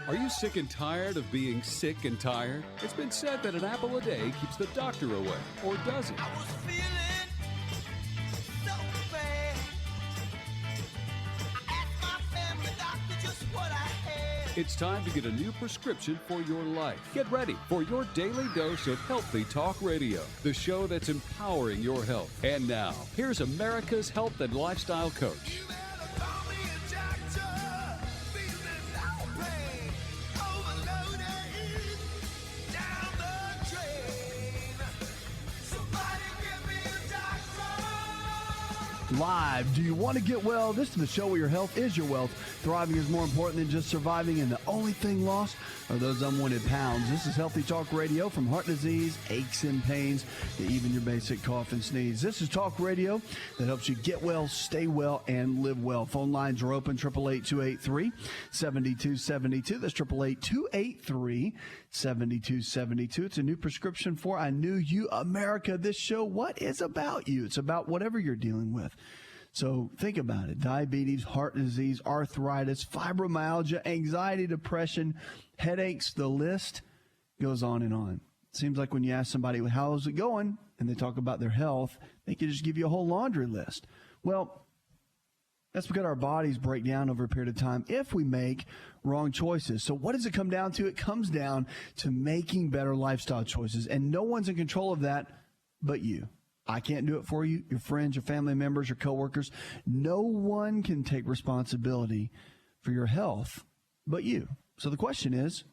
Are you sick and tired of being sick and tired? It's been said that an apple a day keeps the doctor away, or does it? I was feeling so bad. I asked my family doctor just what I had. It's time to get a new prescription for your life. Get ready for your daily dose of Healthy Talk Radio, the show that's empowering your health. And now, here's America's health and lifestyle coach. You better call me a doctor. Feeling no pain. Overloaded. Down the drain. Somebody give me a doctor. Live. Do you want to get well? This is the show where your health is your wealth. Thriving is more important than just surviving, and the only thing lost are those unwanted pounds. This is Healthy Talk Radio, from heart disease, aches and pains, to even your basic cough and sneeze. This is Talk Radio that helps you get well, stay well, and live well. Phone lines are open, 888-283-7272. That's 888-283-7272. It's a new prescription for I Knew You, America. This show, what is about you? It's about whatever you're dealing with. So think about it. Diabetes, heart disease, arthritis, fibromyalgia, anxiety, depression, headaches, the list goes on and on. It seems like when you ask somebody, how's it going, and they talk about their health, they can just give you a whole laundry list. Well, that's because our bodies break down over a period of time if we make wrong choices. So what does it come down to? It comes down to making better lifestyle choices, and no one's in control of that but you. I can't do it for you, your friends, your family members, your coworkers. No one can take responsibility for your health but you. So the question is,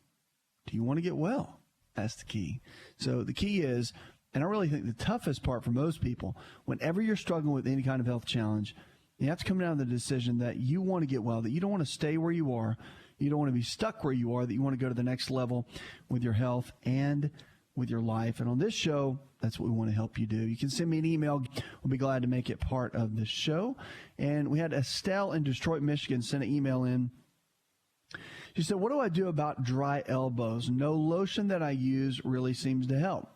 do you want to get well? That's the key. So the key is, and I really think the toughest part for most people, whenever you're struggling with any kind of health challenge, you have to come down to the decision that you want to get well, that you don't want to stay where you are, you don't want to be stuck where you are, that you want to go to the next level with your health and with your life. And on this show, that's what we want to help you do. You can send me an email. We'll be glad to make it part of the show. And we had Estelle in Detroit, Michigan, send an email in. She said, what do I do about dry elbows? No lotion that I use really seems to help.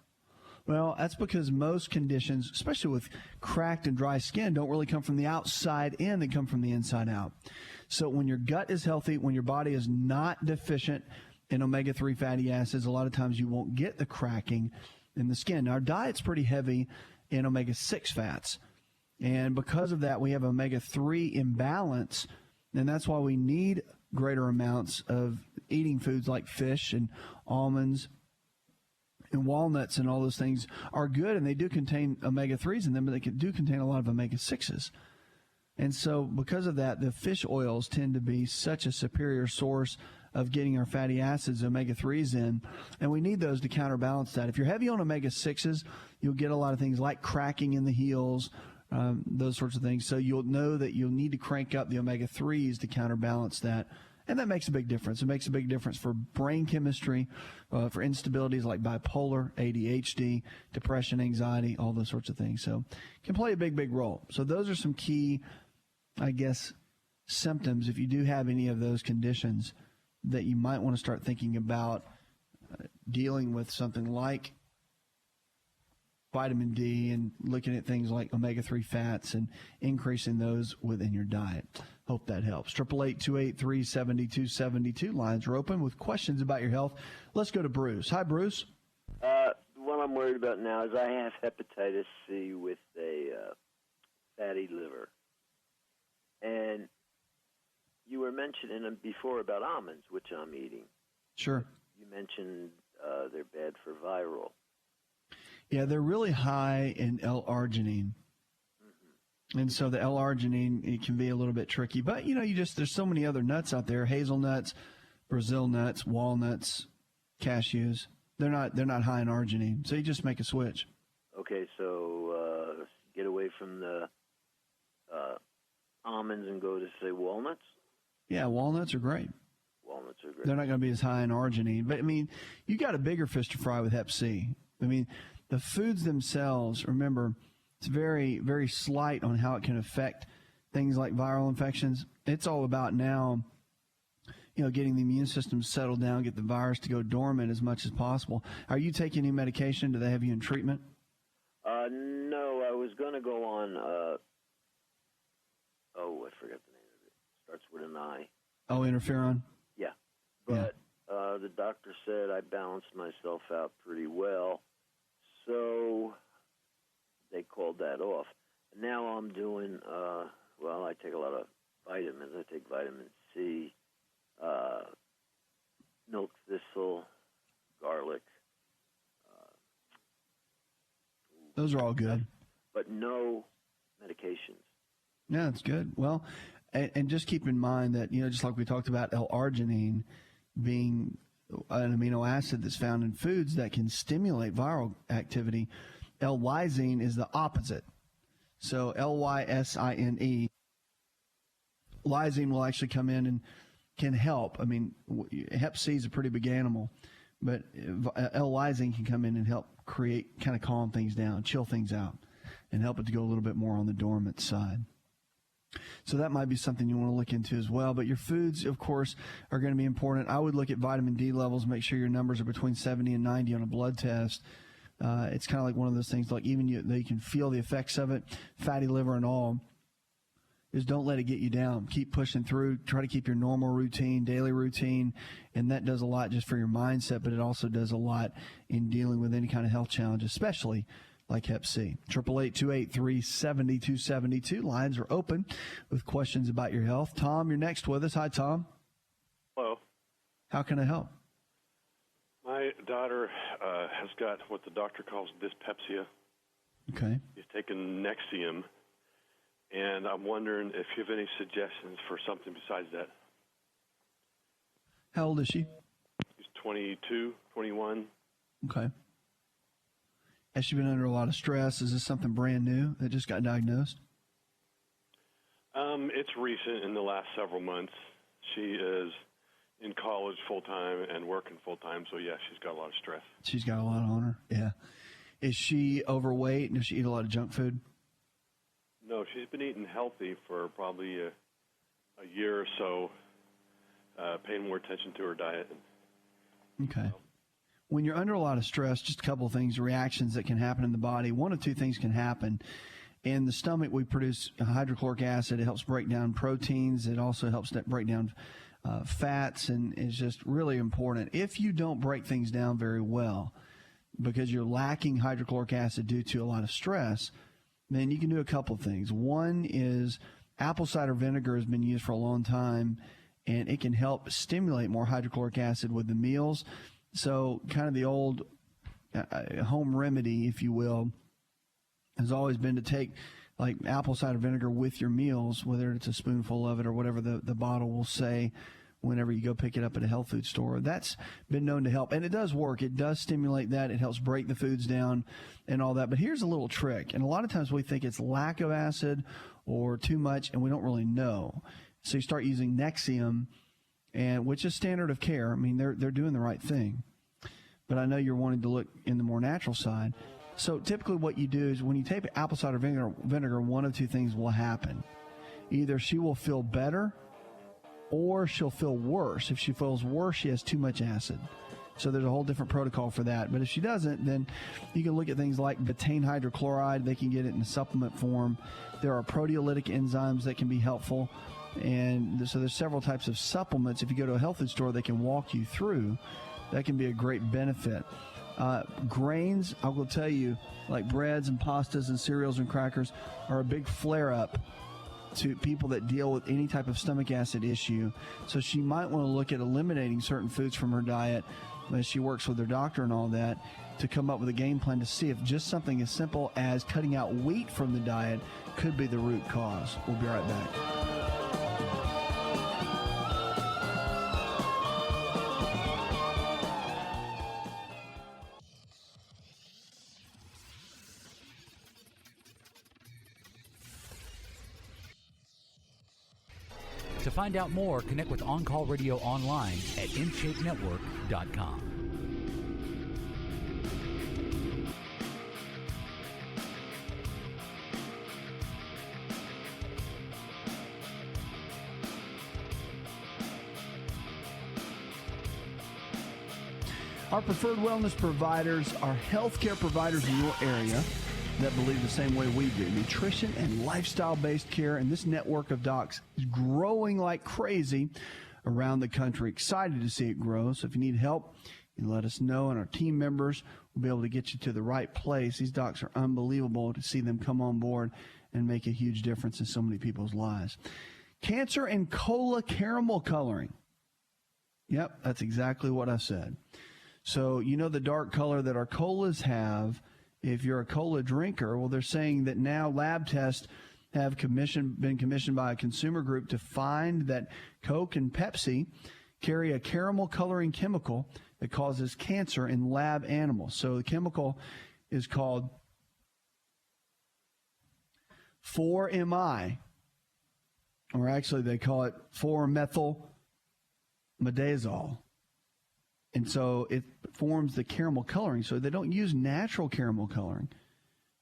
Well, that's because most conditions, especially with cracked and dry skin, don't really come from the outside in. They come from the inside out. So when your gut is healthy, when your body is not deficient in omega-3 fatty acids, a lot of times you won't get the cracking in the skin. Now, our diet's pretty heavy in omega-6 fats. And because of that, we have omega-3 imbalance. And that's why we need greater amounts of eating foods like fish and almonds and walnuts, and all those things are good. And they do contain omega-3s in them, but they do contain a lot of omega-6s. And so because of that, the fish oils tend to be such a superior source of getting our fatty acids, omega-3s in, and we need those to counterbalance that. If you're heavy on omega-6s, you'll get a lot of things like cracking in the heels, those sorts of things. So you'll know that you'll need to crank up the omega-3s to counterbalance that, and that makes a big difference. It makes a big difference for brain chemistry, for instabilities like bipolar, ADHD, depression, anxiety, all those sorts of things. So it can play a big, big role. So those are some key, I guess, symptoms, if you do have any of those conditions, that you might want to start thinking about dealing with something like vitamin D and looking at things like omega-3 fats and increasing those within your diet. Hope that helps. 888-283-7272. Lines are open with questions about your health. Let's go to Bruce. Hi, Bruce. What I'm worried about now is I have hepatitis C with a fatty liver. And you were mentioning before about almonds, which I'm eating. Sure. You mentioned they're bad for viral. Yeah, they're really high in L-arginine. Mm-hmm. And so the L-arginine, it can be a little bit tricky. But, there's so many other nuts out there, hazelnuts, Brazil nuts, walnuts, cashews. They're not high in arginine. So you just make a switch. Okay, so get away from the almonds and go to, say, walnuts? Yeah, walnuts are great. Walnuts are great. They're not going to be as high in arginine. But, you got a bigger fish to fry with Hep C. The foods themselves, remember, it's very, very slight on how it can affect things like viral infections. It's all about now, getting the immune system settled down, get the virus to go dormant as much as possible. Are you taking any medication? Do they have you in treatment? No, I was going to go on, I forgot the name of it. Starts with an I. Oh, interferon? Yeah. But the doctor said I balanced myself out pretty well, so they called that off. Now I'm doing, I take a lot of vitamins. I take vitamin C, milk thistle, garlic. Those are all good. But no medications. Yeah, that's good. Well, and just keep in mind that, just like we talked about L-arginine being an amino acid that's found in foods that can stimulate viral activity, L-lysine is the opposite. So L-Y-S-I-N-E, lysine will actually come in and can help. I mean, Hep C is a pretty big animal, but L-lysine can come in and help kind of calm things down, chill things out, and help it to go a little bit more on the dormant side. So that might be something you want to look into as well. But your foods, of course, are going to be important. I would look at vitamin D levels, make sure your numbers are between 70 and 90 on a blood test. It's kind of like one of those things, like even you can feel the effects of it, fatty liver and all, is don't let it get you down. Keep pushing through. Try to keep your normal routine, daily routine, and that does a lot just for your mindset, but it also does a lot in dealing with any kind of health challenge, especially like Hep C. 888-283-7272. Lines are open with questions about your health. Tom, you're next with us. Hi, Tom. Hello. How can I help? My daughter has got what the doctor calls dyspepsia. Okay. She's taken Nexium, and I'm wondering if you have any suggestions for something besides that. How old is she? She's 22, 21. Okay. Has she been under a lot of stress? Is this something brand new that just got diagnosed? It's recent, in the last several months. She is in college full-time and working full-time, so yeah, she's got a lot of stress. She's got a lot on her, yeah. Is she overweight? Does she eat a lot of junk food? No, she's been eating healthy for probably a year or so, paying more attention to her diet. Okay. When you're under a lot of stress, just a couple of things, reactions that can happen in the body. One of two things can happen. In the stomach, we produce hydrochloric acid. It helps break down proteins. It also helps break down fats, and is just really important. If you don't break things down very well because you're lacking hydrochloric acid due to a lot of stress, then you can do a couple of things. One is apple cider vinegar has been used for a long time, and it can help stimulate more hydrochloric acid with the meals. So kind of the old home remedy, if you will, has always been to take like apple cider vinegar with your meals, whether it's a spoonful of it or whatever the bottle will say whenever you go pick it up at a health food store. That's been known to help, and it does work. It does stimulate that. It helps break the foods down and all that. But here's a little trick, and a lot of times we think it's lack of acid or too much, and we don't really know. So you start using Nexium, and which is standard of care. I mean, they're doing the right thing. But I know you're wanting to look in the more natural side. So typically what you do is when you take apple cider vinegar, one of two things will happen. Either she will feel better or she'll feel worse. If she feels worse, she has too much acid. So there's a whole different protocol for that. But if she doesn't, then you can look at things like betaine hydrochloride. They can get it in a supplement form. There are proteolytic enzymes that can be helpful. And so there's several types of supplements. If you go to a health food store, they can walk you through. That can be a great benefit. Grains, I will tell you, like breads and pastas and cereals and crackers, are a big flare-up to people that deal with any type of stomach acid issue. So she might want to look at eliminating certain foods from her diet as she works with her doctor and all that, to come up with a game plan to see if just something as simple as cutting out wheat from the diet could be the root cause. We'll be right back. To find out more, connect with On Call Radio online at InShapeNetwork.com. Our preferred wellness providers are healthcare providers in your area that believe the same way we do. Nutrition and lifestyle-based care, and this network of docs is growing like crazy around the country. Excited to see it grow. So if you need help, you let us know, and our team members will be able to get you to the right place. These docs are unbelievable to see them come on board and make a huge difference in so many people's lives. Cancer and cola caramel coloring. Yep, that's exactly what I said. So you know the dark color that our colas have. If you're a cola drinker, well, they're saying that now lab tests have been commissioned by a consumer group to find that Coke and Pepsi carry a caramel coloring chemical that causes cancer in lab animals. So the chemical is called 4-MI, or actually they call it 4-methylmidazole. And so it forms the caramel coloring. So they don't use natural caramel coloring,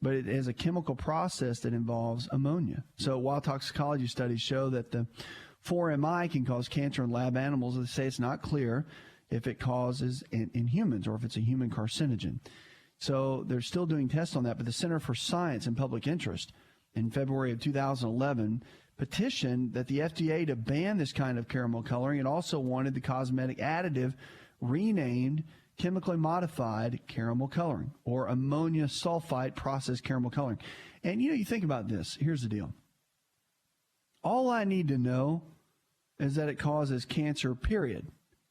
but it is a chemical process that involves ammonia. So while toxicology studies show that the 4-MI can cause cancer in lab animals, they say it's not clear if it causes in humans or if it's a human carcinogen. So they're still doing tests on that, but the Center for Science and Public Interest in February of 2011 petitioned that the FDA to ban this kind of caramel coloring. It also wanted the cosmetic additive renamed chemically modified caramel coloring, or ammonia sulfite processed caramel coloring. And, you think about this. Here's the deal. All I need to know is that it causes cancer, period.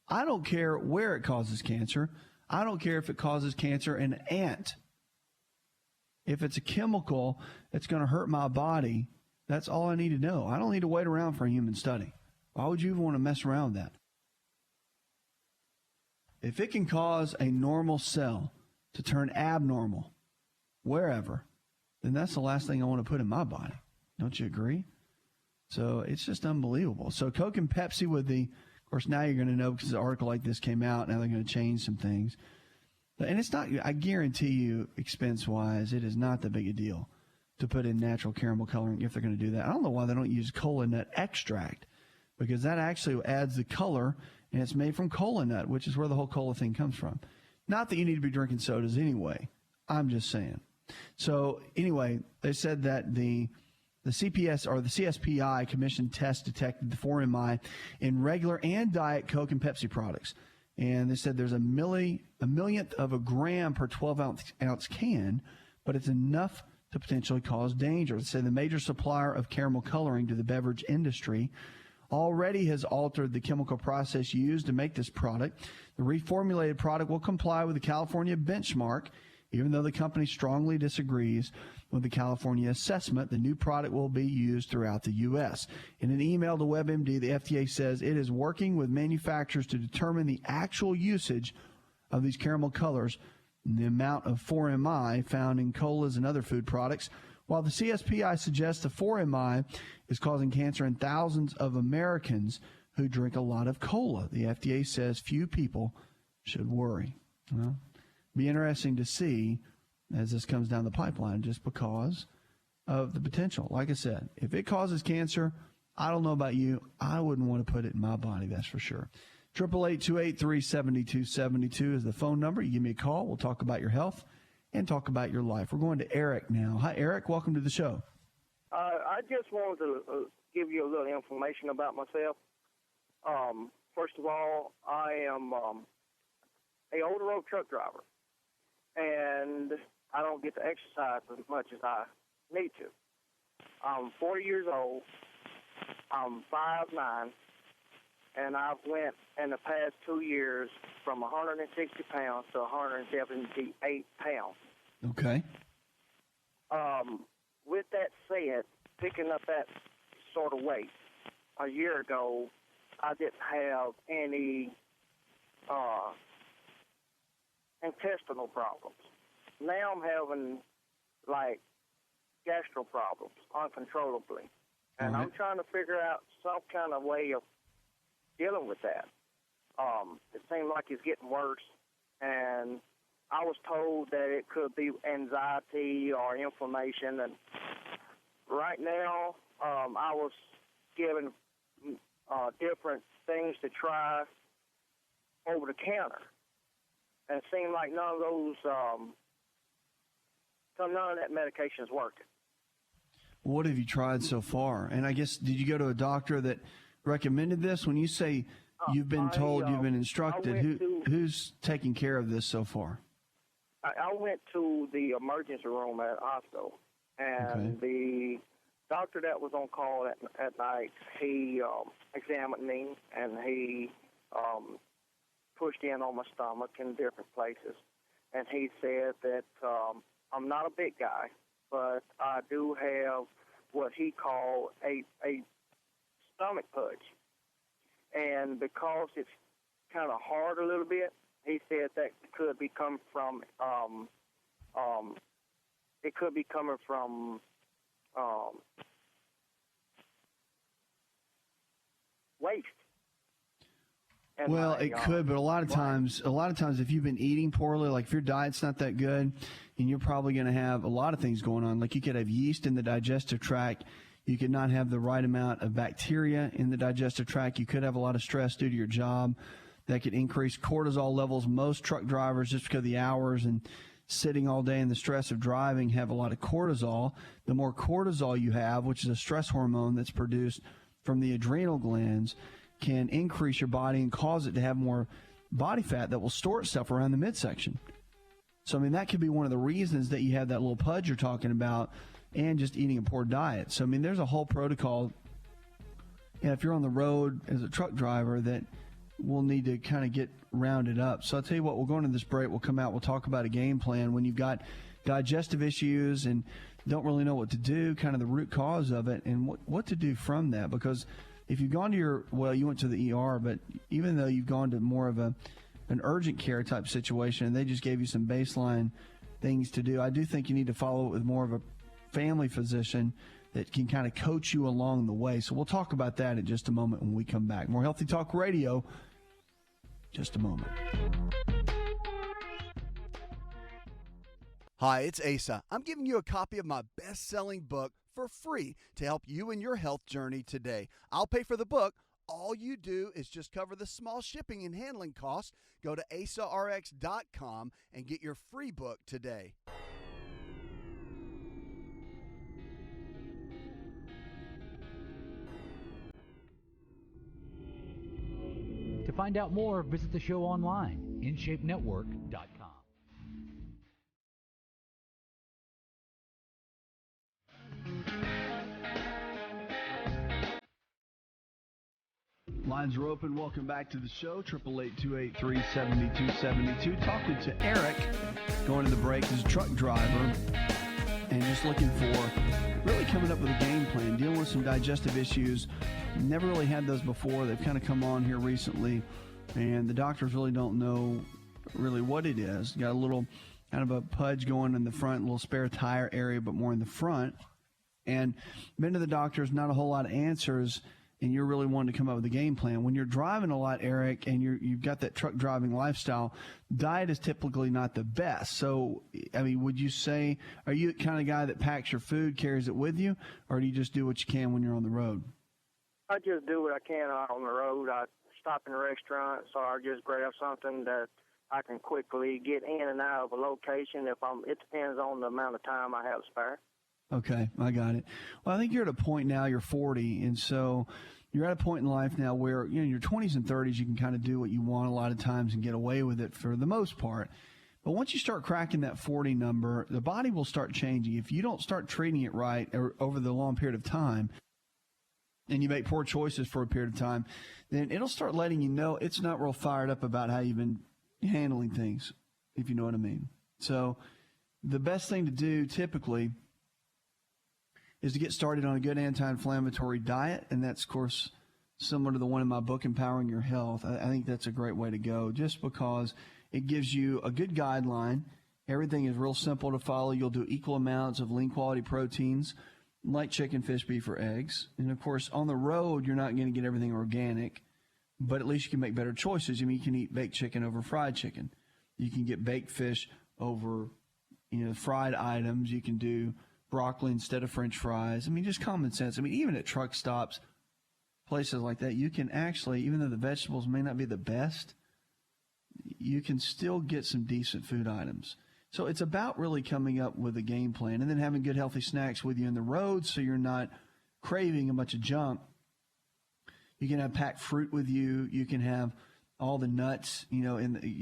I don't care where it causes cancer. I don't care if it causes cancer in an ant. If it's a chemical that's going to hurt my body, that's all I need to know. I don't need to wait around for a human study. Why would you even want to mess around with that? If it can cause a normal cell to turn abnormal wherever, then that's the last thing I want to put in my body. Don't you agree? So it's just unbelievable. So Coke and Pepsi of course, now you're going to know because an article like this came out. Now they're going to change some things. And it's not, I guarantee you, expense-wise, it is not that big a deal to put in natural caramel coloring if they're going to do that. I don't know why they don't use cola nut extract, because that actually adds the color, and it's made from cola nut, which is where the whole cola thing comes from. Not that you need to be drinking sodas anyway. I'm just saying. So anyway, they said that the CPS or the CSPI commissioned test detected the 4-MI in regular and diet Coke and Pepsi products. And they said there's a millionth of a gram per 12-ounce can, but it's enough to potentially cause danger. They say the major supplier of caramel coloring to the beverage industry already has altered the chemical process used to make this product. The reformulated product will comply with the California benchmark, even though the company strongly disagrees with the California assessment. The new product will be used throughout the U.S. In an email to WebMD, the FDA says it is working with manufacturers to determine the actual usage of these caramel colors and the amount of 4-MI found in colas and other food products. While the CSPI suggests the 4-MI is causing cancer in thousands of Americans who drink a lot of cola, the FDA says few people should worry. Well, be interesting to see as this comes down the pipeline, just because of the potential. Like I said, if it causes cancer, I don't know about you, I wouldn't want to put it in my body, that's for sure. 888-283-7272 is the phone number. You give me a call. We'll talk about your health and talk about your life. We're going to Eric now. Hi, Eric. Welcome to the show. I just wanted to give you a little information about myself. First of all, I am a over-the-road truck driver, and I don't get to exercise as much as I need to. I'm 40 years old. I'm 5'9", and I've went in the past 2 years from 160 pounds to 178 pounds. Okay. With that said, picking up that sort of weight, a year ago, I didn't have any intestinal problems. Now I'm having, like, gastro problems uncontrollably. And I'm trying to figure out some kind of way of dealing with that. It seems like it's getting worse, and I was told that it could be anxiety or inflammation. And right now, I was given different things to try over the counter, and it seemed like none of those, none of that medication is working. What have you tried so far? And I guess, did you go to a doctor that recommended this? When you say you've been told, you've been I instructed. went to- Who's taking care of this so far? I went to the emergency room at the hospital, and the doctor that was on call at night, he examined me, and he pushed in on my stomach in different places, and he said that I'm not a big guy, but I do have what he called a stomach pudge, and because it's kind of hard a little bit, he said that could be coming from it could be coming from waste. And Well, my, it could, but a lot of times, if you've been eating poorly, like if your diet's not that good, and you're probably going to have a lot of things going on. Like you could have yeast in the digestive tract. You could not have the right amount of bacteria in the digestive tract. You could have a lot of stress due to your job. That could increase cortisol levels. Most truck drivers, just because of the hours and sitting all day and the stress of driving, have a lot of cortisol. The more cortisol you have, which is a stress hormone that's produced from the adrenal glands, can increase your body and cause it to have more body fat that will store itself around the midsection. So, I mean, that could be one of the reasons that you have that little pudge you're talking about, and just eating a poor diet. So, I mean, there's a whole protocol. If you're on the road as a truck driver, that we'll need to kind of get rounded up. So I'll tell you what, we'll go into this break. We'll come out. We'll talk about a game plan when you've got digestive issues and don't really know what to do, kind of the root cause of it, and what to do from that. Because if you've gone to you went to the ER, but even though you've gone to more of an urgent care type situation and they just gave you some baseline things to do, I do think you need to follow it with more of a family physician that can kind of coach you along the way. So we'll talk about that in just a moment when we come back. More Healthy Talk Radio, just a moment. Hi, it's Asa. I'm giving you a copy of my best-selling book for free to help you in your health journey today. I'll pay for the book. All you do is just cover the small shipping and handling costs. Go to asarx.com and get your free book today. To find out more, visit the show online, InShapeNetwork.com. Lines are open. Welcome back to the show. 888-283-7272. Talking to Eric, going to the break, as a truck driver, and just looking for really coming up with a game plan, dealing with some digestive issues. Never really had those before. They've kind of come on here recently, and the doctors really don't know really what it is. Got a little kind of a pudge going in the front, a little spare tire area, but more in the front. And been to the doctors, not a whole lot of answers, and you're really wanting to come up with a game plan. When you're driving a lot, Eric, and you've got that truck driving lifestyle, diet is typically not the best. So, I mean, would you say, are you the kind of guy that packs your food, carries it with you, or do you just do what you can when you're on the road? I just do what I can on the road. I stop in restaurants, or I just grab something that I can quickly get in and out of a location. It depends on the amount of time I have spare. Okay, I got it. Well, I think you're at a point now, you're 40, and so you're at a point in life now where, in your 20s and 30s, you can kind of do what you want a lot of times and get away with it for the most part. But once you start cracking that 40 number, the body will start changing. If you don't start treating it right over the long period of time, and you make poor choices for a period of time, then it'll start letting you know it's not real fired up about how you've been handling things, if you know what I mean. So the best thing to do typically is to get started on a good anti-inflammatory diet, and that's, of course, similar to the one in my book, Empowering Your Health. I think that's a great way to go, just because it gives you a good guideline. Everything is real simple to follow. You'll do equal amounts of lean-quality proteins, like chicken, fish, beef, or eggs. And, of course, on the road, you're not going to get everything organic, but at least you can make better choices. I mean, you can eat baked chicken over fried chicken. You can get baked fish over, fried items. You can do broccoli instead of French fries. I mean, just common sense. I mean, even at truck stops, places like that, you can actually, even though the vegetables may not be the best, you can still get some decent food items. So it's about really coming up with a game plan and then having good healthy snacks with you in the road so you're not craving a bunch of junk. You can have packed fruit with you. You can have all the nuts, you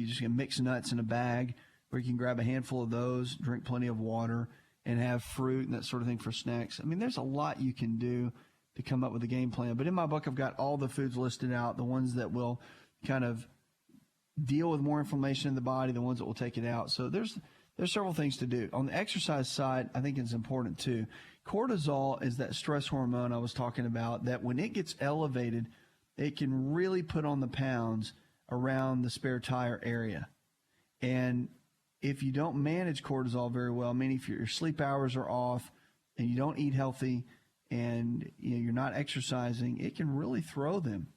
just can mix nuts in a bag, where you can grab a handful of those, drink plenty of water, and have fruit and that sort of thing for snacks. I mean, there's a lot you can do to come up with a game plan. But in my book, I've got all the foods listed out, the ones that will kind of deal with more inflammation in the body, the ones that will take it out. So there's several things to do. On the exercise side, I think it's important too. Cortisol is that stress hormone I was talking about that when it gets elevated, it can really put on the pounds around the spare tire area. And if you don't manage cortisol very well, I mean, if your sleep hours are off and you don't eat healthy and you're not exercising, it can really throw them.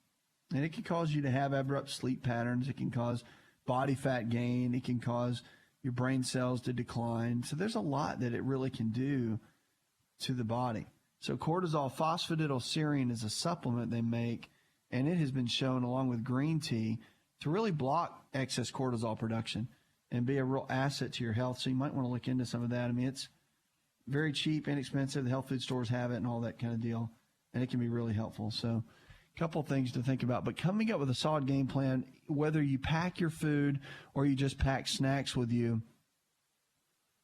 And it can cause you to have abrupt sleep patterns. It can cause body fat gain. It can cause your brain cells to decline. So there's a lot that it really can do to the body. So cortisol phosphatidylserine is a supplement they make, and it has been shown along with green tea to really block excess cortisol production and be a real asset to your health. So you might want to look into some of that. I mean, it's very cheap, inexpensive. The health food stores have it and all that kind of deal, and it can be really helpful. So a couple of things to think about. But coming up with a solid game plan, whether you pack your food or you just pack snacks with you,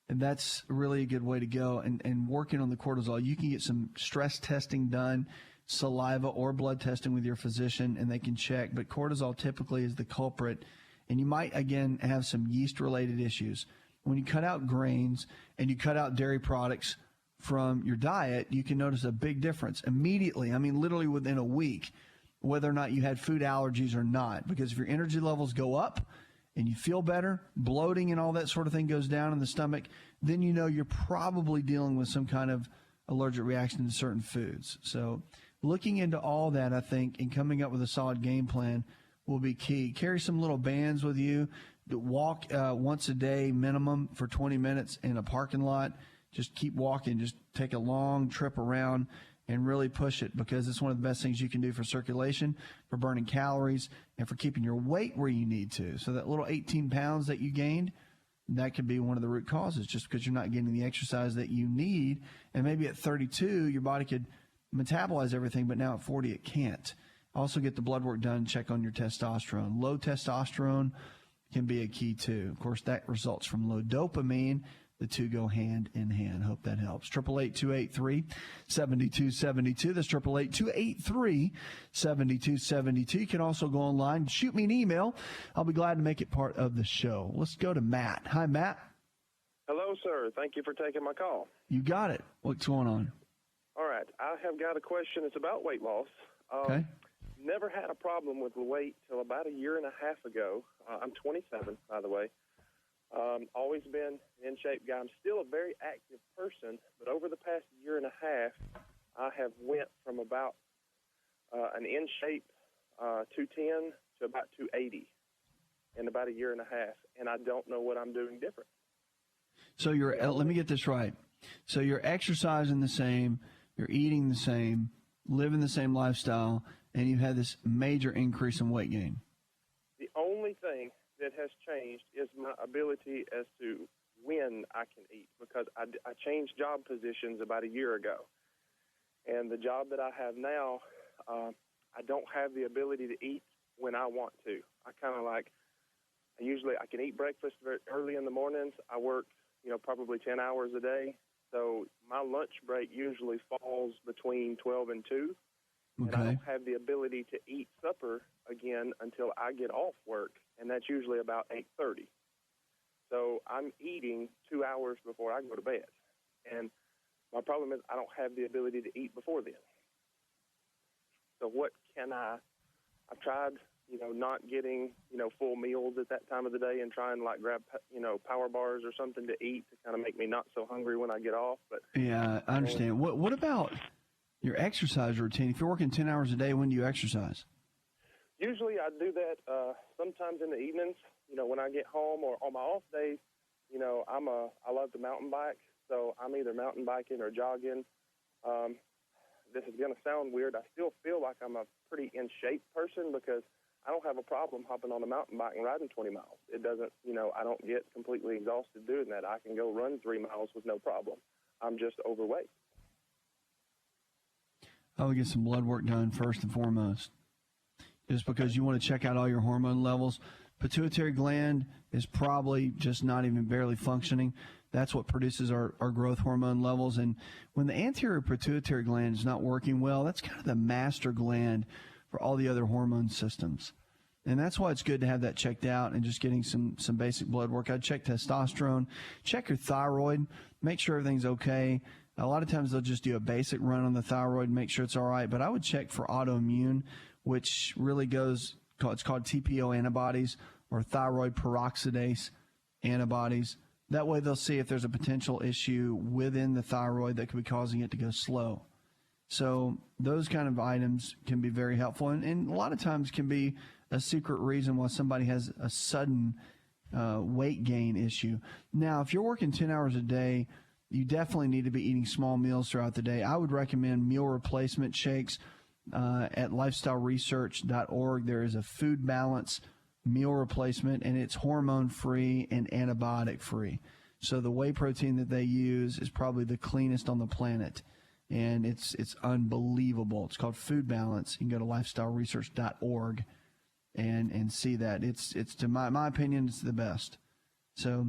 and that's really a good way to go. And working on the cortisol, you can get some stress testing done, saliva or blood testing with your physician, and they can check. But cortisol typically is the culprit. And you might, again, have some yeast-related issues. When you cut out grains and you cut out dairy products from your diet, you can notice a big difference immediately. I mean, literally within a week, whether or not you had food allergies or not. Because if your energy levels go up and you feel better, bloating and all that sort of thing goes down in the stomach, then you know you're probably dealing with some kind of allergic reaction to certain foods. So looking into all that, I think, and coming up with a solid game plan will be key. Carry some little bands with you. Walk once a day minimum for 20 minutes in a parking lot. Just keep walking. Just take a long trip around and really push it, because it's one of the best things you can do for circulation, for burning calories, and for keeping your weight where you need to. So that little 18 pounds that you gained, that could be one of the root causes, just because you're not getting the exercise that you need. And maybe at 32, your body could metabolize everything, but now at 40, it can't. Also get the blood work done, check on your testosterone. Low testosterone can be a key too. Of course, that results from low dopamine. The two go hand in hand. Hope that helps. 888-283-7272. That's 888-283-7272. You can also go online. Shoot me an email. I'll be glad to make it part of the show. Let's go to Matt. Hi, Matt. Hello, sir. Thank you for taking my call. You got it. What's going on? All right. I have got a question. It's about weight loss. Okay. Never had a problem with weight till about a year and a half ago. I'm 27, by the way. Always been an in-shape guy. I'm still a very active person, but over the past year and a half, I have went from about an in-shape 210 to about 280 in about a year and a half, and I don't know what I'm doing different. So let me get this right. So you're exercising the same, you're eating the same, living the same lifestyle, and you've had this major increase in weight gain. The only thing that has changed is my ability as to when I can eat, because I changed job positions about a year ago. And the job that I have now, I don't have the ability to eat when I want to. I can eat breakfast very early in the mornings. I work, probably 10 hours a day. So my lunch break usually falls between 12 and 2. Okay. And I don't have the ability to eat supper again until I get off work, and that's usually about 8:30. So I'm eating 2 hours before I go to bed. And my problem is I don't have the ability to eat before then. So what can I've tried, not getting, full meals at that time of the day and trying to grab, power bars or something to eat to kind of make me not so hungry when I get off. But yeah, I understand. What about your exercise routine? If you're working 10 hours a day, when do you exercise? Usually I do that sometimes in the evenings, when I get home, or on my off days. I love to mountain bike, so I'm either mountain biking or jogging. This is going to sound weird. I still feel like I'm a pretty in-shape person because I don't have a problem hopping on a mountain bike and riding 20 miles. It doesn't, I don't get completely exhausted doing that. I can go run 3 miles with no problem. I'm just overweight. I would get some blood work done first and foremost. just because you want to check out all your hormone levels. Pituitary gland is probably just not even barely functioning. That's what produces our growth hormone levels. And when the anterior pituitary gland is not working well, that's kind of the master gland for all the other hormone systems. And that's why it's good to have that checked out and just getting some basic blood work. I'd check testosterone, check your thyroid, make sure everything's okay. A lot of times they'll just do a basic run on the thyroid and make sure it's all right. But I would check for autoimmune, which really it's called TPO antibodies or thyroid peroxidase antibodies. That way they'll see if there's a potential issue within the thyroid that could be causing it to go slow. So those kind of items can be very helpful, and a lot of times can be a secret reason why somebody has a sudden weight gain issue. Now, if you're working 10 hours a day, you definitely need to be eating small meals throughout the day. I would recommend meal replacement shakes at lifestyleresearch.org. There is a food balance meal replacement, and it's hormone-free and antibiotic-free. So the whey protein that they use is probably the cleanest on the planet, and it's unbelievable. It's called Food Balance. You can go to lifestyleresearch.org and see that. It's to my opinion, it's the best. So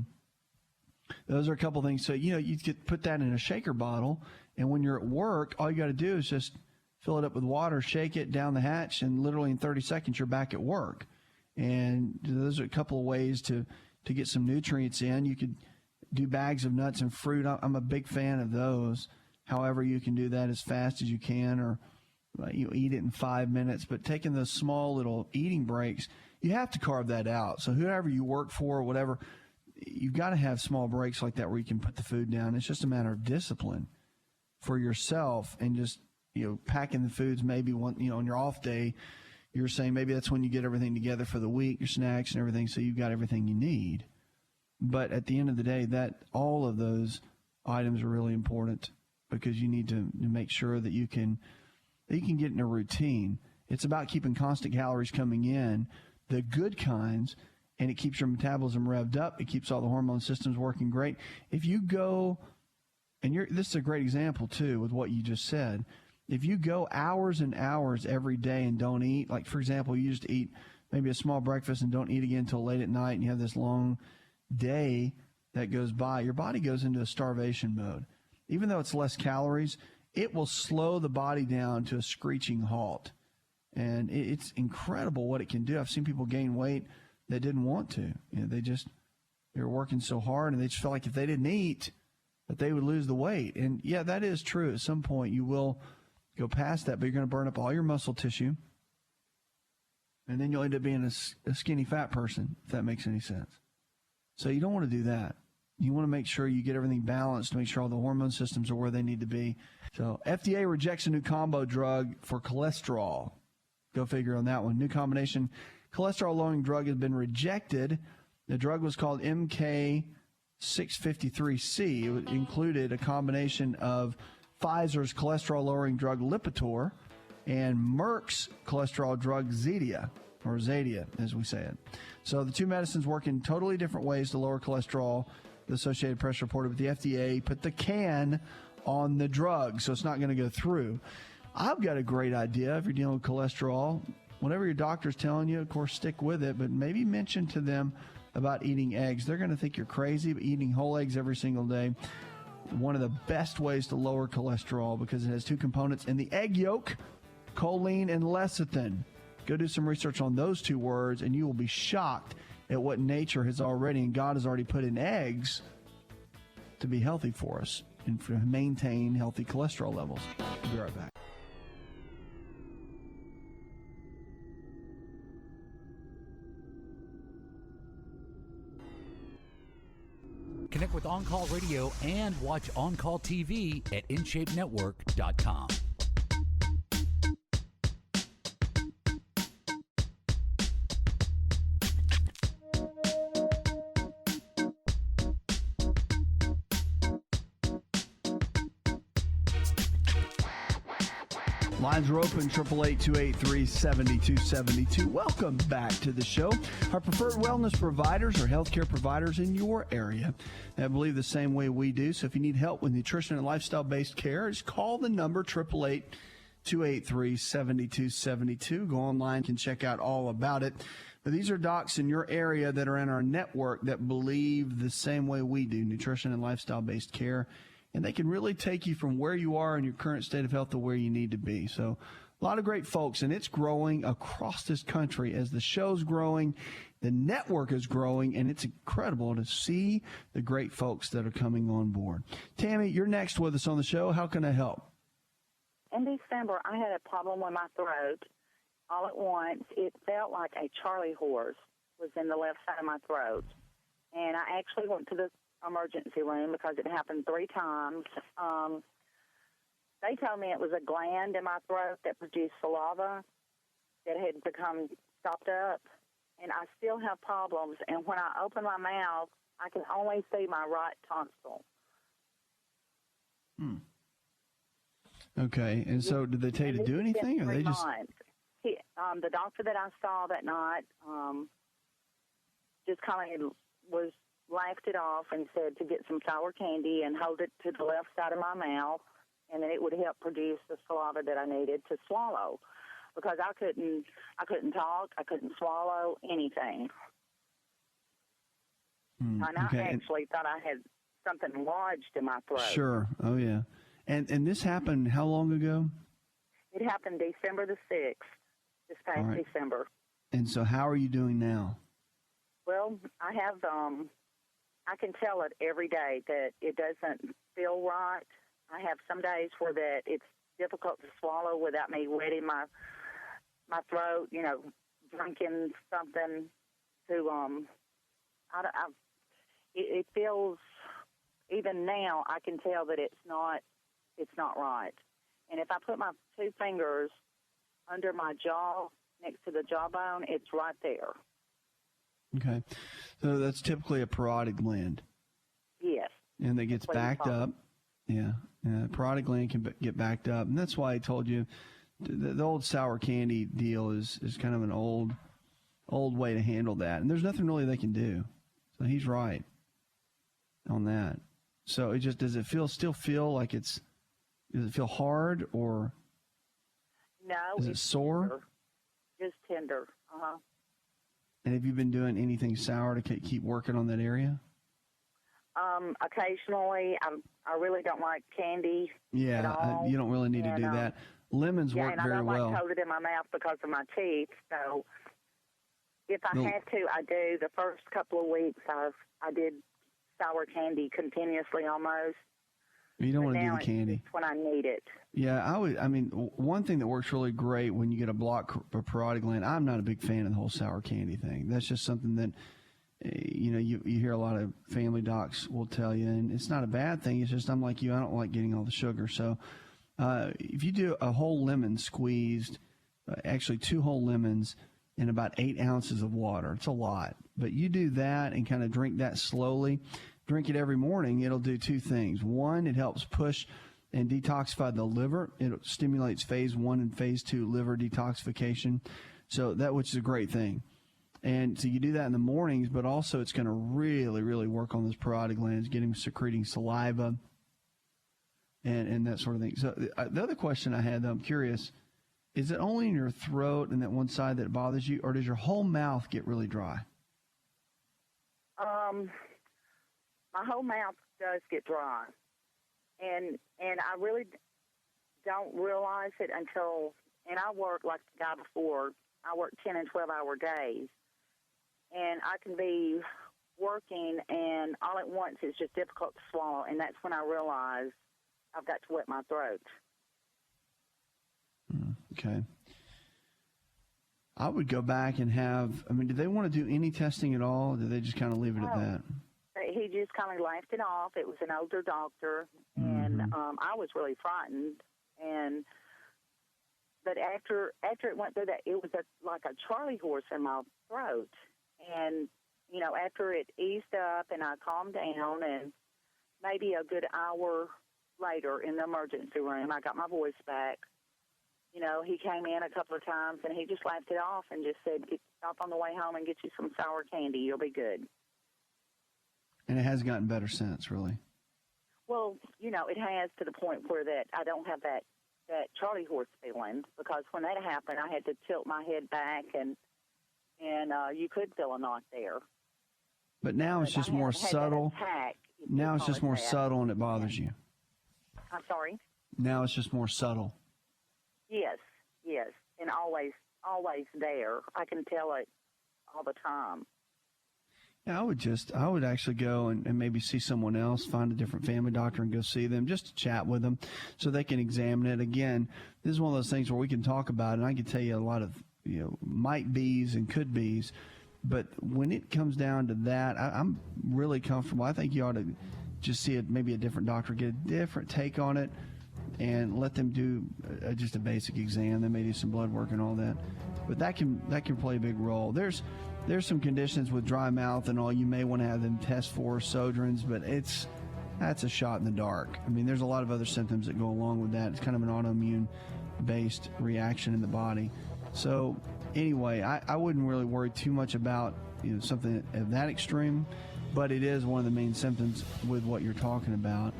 those are a couple things. So, you could put that in a shaker bottle, and when you're at work, all you got to do is just fill it up with water, shake it down the hatch, and literally in 30 seconds, you're back at work. And those are a couple of ways to get some nutrients in. You could do bags of nuts and fruit. I'm a big fan of those. However, you can do that as fast as you can, or eat it in 5 minutes. But taking those small little eating breaks, you have to carve that out. So whoever you work for or whatever, you've got to have small breaks like that where you can put the food down. It's just a matter of discipline for yourself, and just packing the foods maybe on your off day. You're saying maybe that's when you get everything together for the week, your snacks and everything, so you've got everything you need. But at the end of the day, all of those items are really important, because you need to make sure that you can get in a routine. It's about keeping constant calories coming in, the good kinds, and it keeps your metabolism revved up. It keeps all the hormone systems working great. If you go, and this is a great example too with what you just said. If you go hours and hours every day and don't eat, like, for example, you just eat maybe a small breakfast and don't eat again until late at night, and you have this long day that goes by, your body goes into a starvation mode. Even though it's less calories, it will slow the body down to a screeching halt. And it's incredible what it can do. I've seen people gain weight that didn't want to. They were working so hard, and they just felt like if they didn't eat, that they would lose the weight. And, yeah, that is true. At some point, you will go past that, but you're going to burn up all your muscle tissue, and then you'll end up being a skinny fat person, if that makes any sense. So you don't want to do that. You want to make sure you get everything balanced, to make sure all the hormone systems are where they need to be. So FDA rejects a new combo drug for cholesterol. Go figure on that one. New combination cholesterol-lowering drug has been rejected. The drug was called MK653C. It included a combination of Pfizer's cholesterol-lowering drug Lipitor and Merck's cholesterol drug Zetia, or Zadia, as we say it. So the two medicines work in totally different ways to lower cholesterol. The Associated Press reported, but the FDA put the can on the drug, so it's not going to go through. I've got a great idea if you're dealing with cholesterol. Whatever your doctor's telling you, of course, stick with it, but maybe mention to them about eating eggs. They're going to think you're crazy, but eating whole eggs every single day, one of the best ways to lower cholesterol, because it has two components in the egg yolk, choline and lecithin. Go do some research on those two words, and you will be shocked at what nature has already, and God has already put in eggs to be healthy for us and to maintain healthy cholesterol levels. We'll be right back. Connect with On Call Radio and watch On Call TV at InShapeNetwork.com. Lines are open, 888-283-7272. Welcome back to the show. Our preferred wellness providers are healthcare providers in your area that believe the same way we do. So if you need help with nutrition and lifestyle-based care, just call the number 888-283-7272. 283-7272. Go online, can check out all about it. But these are docs in your area that are in our network that believe the same way we do, nutrition and lifestyle-based care. And they can really take you from where you are in your current state of health to where you need to be. So a lot of great folks, and it's growing across this country as the show's growing, the network is growing, and it's incredible to see the great folks that are coming on board. Tammy, you're next with us on the show. How can I help? In December, I had a problem with my throat. All at once, it felt like a Charlie horse was in the left side of my throat. And I actually went to the emergency room because it happened 3 times. They told me it was a gland in my throat that produced saliva that had become stopped up. And I still have problems. And when I open my mouth, I can only see my right tonsil. Okay. And so did they tell you to do anything? Or they just... The doctor that I saw that night just kind of laughed it off and said to get some sour candy and hold it to the left side of my mouth, and then it would help produce the saliva that I needed to swallow, because I couldn't talk, I couldn't swallow anything. And I actually thought I had something lodged in my throat. Sure. Oh, yeah. And this happened how long ago? It happened December the 6th, this past December. And so how are you doing now? Well, I have, I can tell it every day that it doesn't feel right. I have some days where that it's difficult to swallow without me wetting my throat, drinking something to, it feels, even now, I can tell that it's not right. And if I put my 2 fingers under my jaw, next to the jawbone, it's right there. Okay. So that's typically a parotid gland. Yes. And that gets backed up. Yeah. Parotid gland can get backed up. And that's why I told you the old sour candy deal is kind of an old way to handle that. And there's nothing really they can do. So he's right on that. So it just, does it still feel like does it feel hard, or no? Is it sore? Tender. Just tender. And have you been doing anything sour to keep working on that area? Occasionally. I really don't like candy. Yeah, at all. You don't really need to do that. Lemons work very well. Yeah, and I don't like to hold it in my mouth because of my teeth. So if I had to, I do. The first couple of weeks, I did sour candy continuously almost. You don't want to do the candy. It's when I need it. Yeah, one thing that works really great when you get a blocked parotid gland, I'm not a big fan of the whole sour candy thing. That's just something that, you hear a lot of family docs will tell you, and it's not a bad thing. It's just I'm like you, I don't like getting all the sugar. So if you do a whole lemon squeezed, actually 2 whole lemons in about 8 ounces of water, it's a lot. But you do that and kind of drink that slowly. Drink it every morning. It'll do 2 things. One, it helps push and detoxify the liver. It stimulates phase 1 and phase 2 liver detoxification. So which is a great thing. And so you do that in the mornings, but also it's going to really, really work on those parotid glands, getting secreting saliva and that sort of thing. So the other question I had, though, I'm curious, is it only in your throat and that one side that bothers you, or does your whole mouth get really dry? My whole mouth does get dry, and I really don't realize it until, and I work like the guy before, I work 10 and 12-hour days, and I can be working, and all at once it's just difficult to swallow, and that's when I realize I've got to wet my throat. Okay. I would go back and do they want to do any testing at all, or do they just kind of leave it at that? He just kind of laughed it off. It was an older doctor, and I was really frightened. But after it went through that, it was like a Charlie horse in my throat. And, after it eased up and I calmed down, and maybe a good hour later in the emergency room, I got my voice back. He came in a couple of times, and he just laughed it off and just said, stop on the way home and get you some sour candy. You'll be good. And it has gotten better since, really. Well, it has, to the point where that I don't have that that Charlie horse feeling, because when that happened, I had to tilt my head back, and you could feel a knot there. But now it's just more subtle. Now it's just more subtle, and it bothers you. I'm sorry? Now it's just more subtle. Yes, and always there. I can tell it all the time. Yeah, I would actually go and maybe see someone else, find a different family doctor and go see them, just to chat with them so they can examine it. Again, this is one of those things where we can talk about it, and I can tell you a lot of, might be's and could be's, but when it comes down to that, I'm really comfortable. I think you ought to just see it, maybe a different doctor, get a different take on it, and let them do just a basic exam. They may do some blood work and all that, but that can play a big role. There's some conditions with dry mouth and all you may want to have them test for, Sjögren's, but that's a shot in the dark. I mean, there's a lot of other symptoms that go along with that. It's kind of an autoimmune-based reaction in the body. So anyway, I wouldn't really worry too much about something of that extreme, but it is one of the main symptoms with what you're talking about.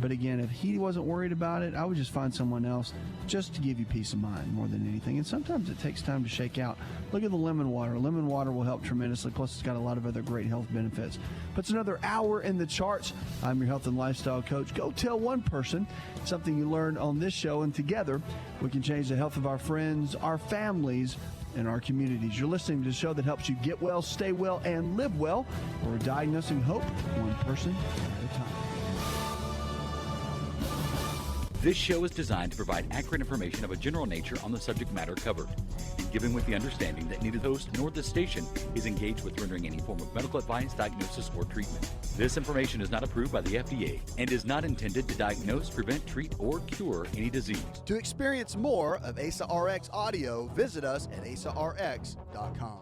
But again, if he wasn't worried about it, I would just find someone else just to give you peace of mind more than anything. And sometimes it takes time to shake out. Look at the lemon water. Lemon water will help tremendously. Plus, it's got a lot of other great health benefits. But it's another hour in the charts. I'm your health and lifestyle coach. Go tell one person something you learned on this show, and together we can change the health of our friends, our families, and our communities. You're listening to the show that helps you get well, stay well, and live well. We're diagnosing hope one person at a time. This show is designed to provide accurate information of a general nature on the subject matter covered, and given with the understanding that neither the host nor the station is engaged with rendering any form of medical advice, diagnosis, or treatment. This information is not approved by the FDA and is not intended to diagnose, prevent, treat, or cure any disease. To experience more of Asa Rx audio, visit us at asarx.com.